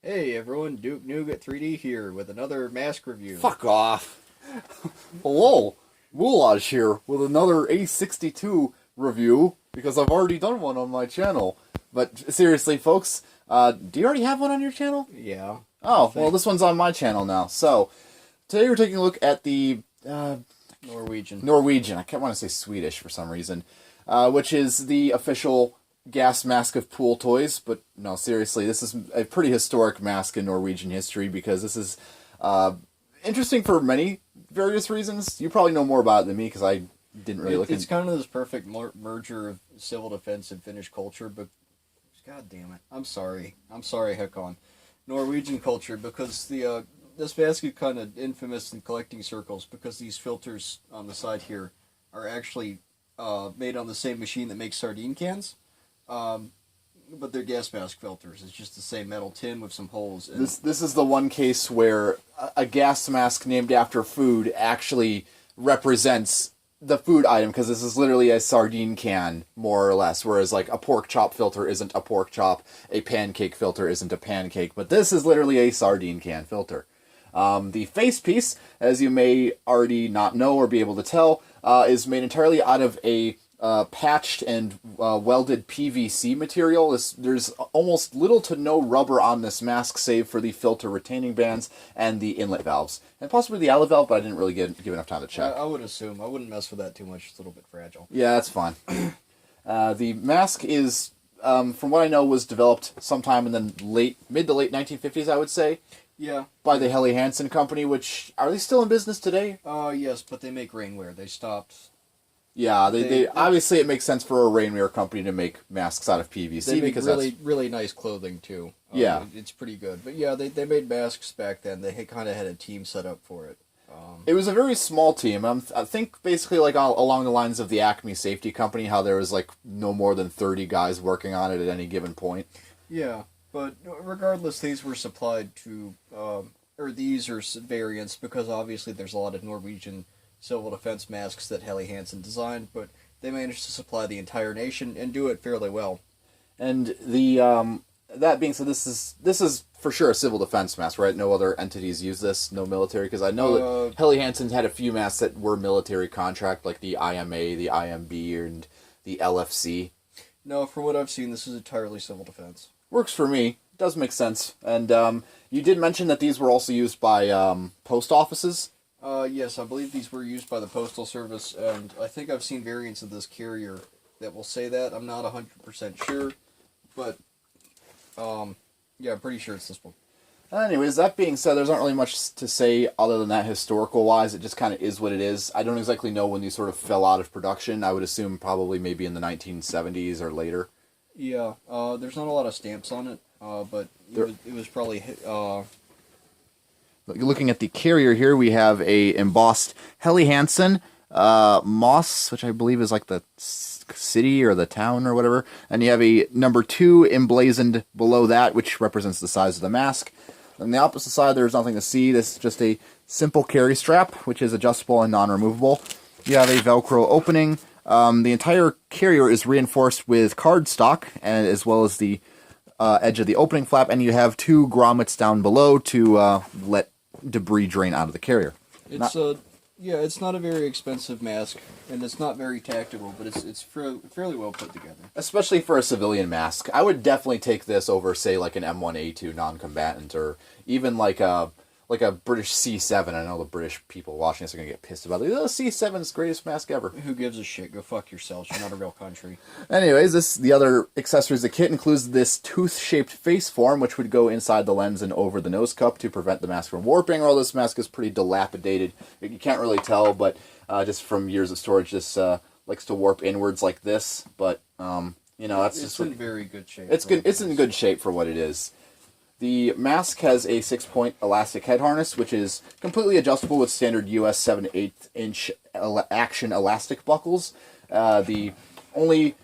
Hey everyone, Duke Nougat 3D here with another mask review. Fuck off. Hello, Moulage here with another A-62 review, because I've already done one on my channel. But seriously, folks, do you already have one on your channel? Yeah. Oh, well, this one's on my channel now. So, today we're taking a look at the Norwegian. I can't want to say Swedish for some reason, which is the official gas mask of pool toys. But no, seriously, this is a pretty historic mask in Norwegian history, because this is interesting for many various reasons. You probably know more about it than me, because I didn't really look It's kind of this perfect merger of civil defense and Finnish culture, but god damn it. I'm sorry, Hekon. Norwegian culture, because the this mask is kind of infamous in collecting circles, because these filters on the side here are actually made on the same machine that makes sardine cans. But they're gas mask filters. It's just the same metal tin with some holes. And this is the one case where a gas mask named after food actually represents the food item, because this is literally a sardine can, more or less, whereas like a pork chop filter isn't a pork chop, a pancake filter isn't a pancake, but this is literally a sardine can filter. The Facepiece, as you may already not know or be able to tell, is made entirely out of a patched and welded PVC material. There's almost little to no rubber on this mask, save for the filter retaining bands and the inlet valves. And possibly the outlet valve, but I didn't really give enough time to check. I would assume. I wouldn't mess with that too much. It's a little bit fragile. Yeah, that's fine. The mask is, from what I know, was developed sometime in the mid to late 1950s, I would say. Yeah. By the Helly Hanson company, which, are they still in business today? Yes, but they make rainwear. They stopped. Yeah, they obviously it makes sense for a rainwear company to make masks out of PVC. They make because really nice clothing too. Yeah. It's pretty good. But yeah, they made masks back then. They kind of had a team set up for it. It was a very small team. I think basically like along the lines of the Acme Safety Company, how there was like no more than 30 guys working on it at any given point. Yeah, but regardless, these were supplied to, or these are variants, because obviously there's a lot of Norwegian civil defense masks that Helly Hansen designed, but they managed to supply the entire nation and do it fairly well. And the that being said, this is for sure a civil defense mask, right? No other entities use this, no military, because I know that Helly Hansen had a few masks that were military contract, like the IMA, the IMB, and the LFC. No, from what I've seen, this is entirely civil defense. Works for me. Does make sense. And you did mention that these were also used by post offices. Yes, I believe these were used by the Postal Service, and I think I've seen variants of this carrier that will say that. I'm not 100% sure, but, yeah, I'm pretty sure it's this one. Anyways, that being said, there's not really much to say other than that historical-wise. It just kind of is what it is. I don't exactly know when these sort of fell out of production. I would assume probably maybe in the 1970s or later. Yeah, there's not a lot of stamps on it, but it was probably... Looking at the carrier here, we have a embossed Helly Hansen, Moss, which I believe is like the city or the town or whatever, and you have a number 2 emblazoned below that, which represents the size of the mask. On the opposite side, there's nothing to see. This is just a simple carry strap, which is adjustable and non-removable. You have a Velcro opening. The entire carrier is reinforced with cardstock, and as well as the edge of the opening flap, and you have 2 grommets down below to let debris drain out of the carrier. It's not a very expensive mask, and it's not very tactical, but it's fairly well put together. Especially for a civilian mask. I would definitely take this over, say, like an M1A2 non-combatant, or even like a British C7. I know the British people watching this are going to get pissed about it. Oh, C7's greatest mask ever. Who gives a shit? Go fuck yourselves. You're not a real country. Anyways, the other accessories of the kit includes this tooth-shaped face form, which would go inside the lens and over the nose cup to prevent the mask from warping. Although this mask is pretty dilapidated. You can't really tell, but just from years of storage, this likes to warp inwards like this. But, that's it's in very good shape. It's good. It's in good shape for what it is. The mask has a 6-point elastic head harness, which is completely adjustable with standard US 7/8 inch action elastic buckles. The only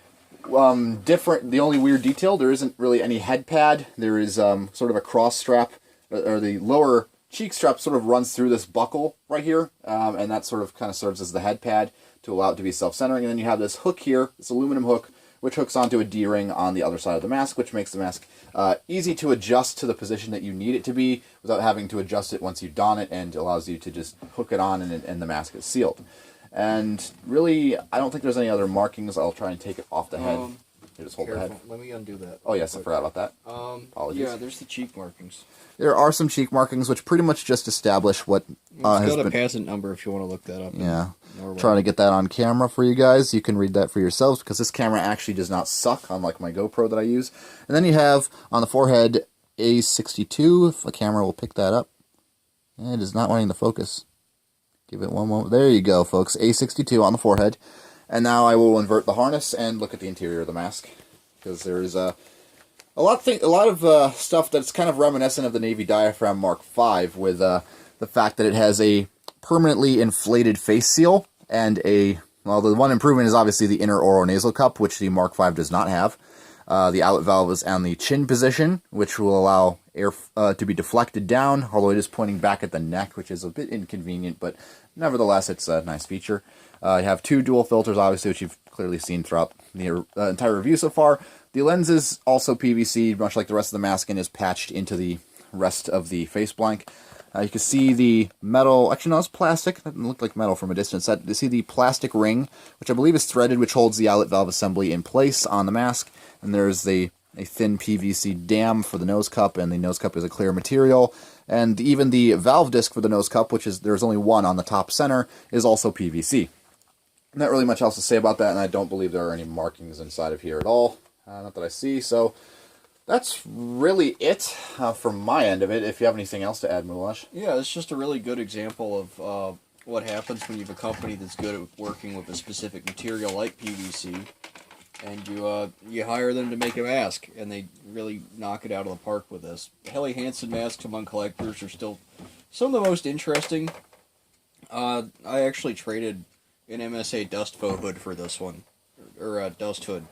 weird detail, there isn't really any head pad. There is sort of a cross strap, or the lower cheek strap sort of runs through this buckle right here, and that sort of kind of serves as the head pad to allow it to be self-centering. And then you have this hook here, this aluminum hook, which hooks onto a D-ring on the other side of the mask, which makes the mask easy to adjust to the position that you need it to be without having to adjust it once you don it, and allows you to just hook it on and the mask is sealed. And really, I don't think there's any other markings. I'll try and take it off the head. You just hold the head. Let me undo that. Oh yes, I forgot about that. Apologies. Yeah, there's the cheek markings. There are some cheek markings which pretty much just establish what It's got a patent number if you want to look that up. Yeah. Trying to get that on camera for you guys. You can read that for yourselves because this camera actually does not suck, unlike my GoPro that I use. And then you have on the forehead A-62, if the camera will pick that up. It is not wanting to focus. Give it one moment. There you go, folks. A-62 on the forehead. And now I will invert the harness and look at the interior of the mask, because there is a lot of stuff that's kind of reminiscent of the Navy Diaphragm Mark V, with the fact that it has a permanently inflated face seal and the one improvement is obviously the inner oronasal cup, which the Mark V does not have. The outlet valve is on the chin position, which will allow air to be deflected down, although it is pointing back at the neck, which is a bit inconvenient, but nevertheless, it's a nice feature. You have two dual filters, obviously, which you've clearly seen throughout the entire review so far. The lens is also PVC, much like the rest of the mask, and is patched into the rest of the face blank. You can see the metal, actually no, it's plastic, that didn't look like metal from a distance. You see the plastic ring, which I believe is threaded, which holds the outlet valve assembly in place on the mask. And there's a thin PVC dam for the nose cup, and the nose cup is a clear material. And even the valve disc for the nose cup, which is, there's only one on the top center, is also PVC. Not really much else to say about that, and I don't believe there are any markings inside of here at all. Not that I see, so that's really it from my end of it. If you have anything else to add, Moulage. Yeah, it's just a really good example of what happens when you have a company that's good at working with a specific material like PVC, and you hire them to make a mask, and they really knock it out of the park with this. Helly Hanson masks among collectors are still some of the most interesting. I actually traded an MSA dust faux hood for this one, or a dust hood,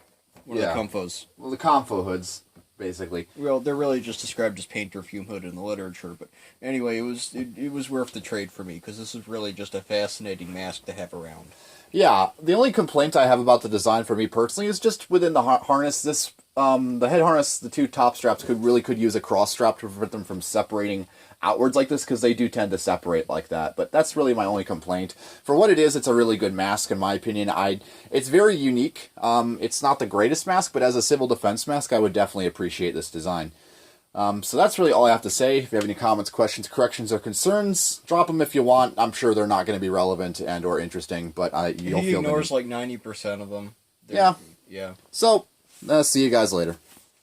one of the Comfos. Well, the Comfo hoods, basically. Well, they're really just described as paint or fume hood in the literature, but anyway, it was worth the trade for me, because this is really just a fascinating mask to have around. Yeah, the only complaint I have about the design for me personally is just within the harness. This the head harness, the two top straps could use a cross strap to prevent them from separating outwards like this, because they do tend to separate like that. But that's really my only complaint. For what it is, it's a really good mask in my opinion. It's very unique. It's not the greatest mask, but as a civil defense mask, I would definitely appreciate this design. So that's really all I have to say. If you have any comments, questions, corrections, or concerns, drop them if you want. I'm sure they're not going to be relevant and or interesting, but you'll feel He ignores like 90% of them. Yeah. Yeah. So, see you guys later.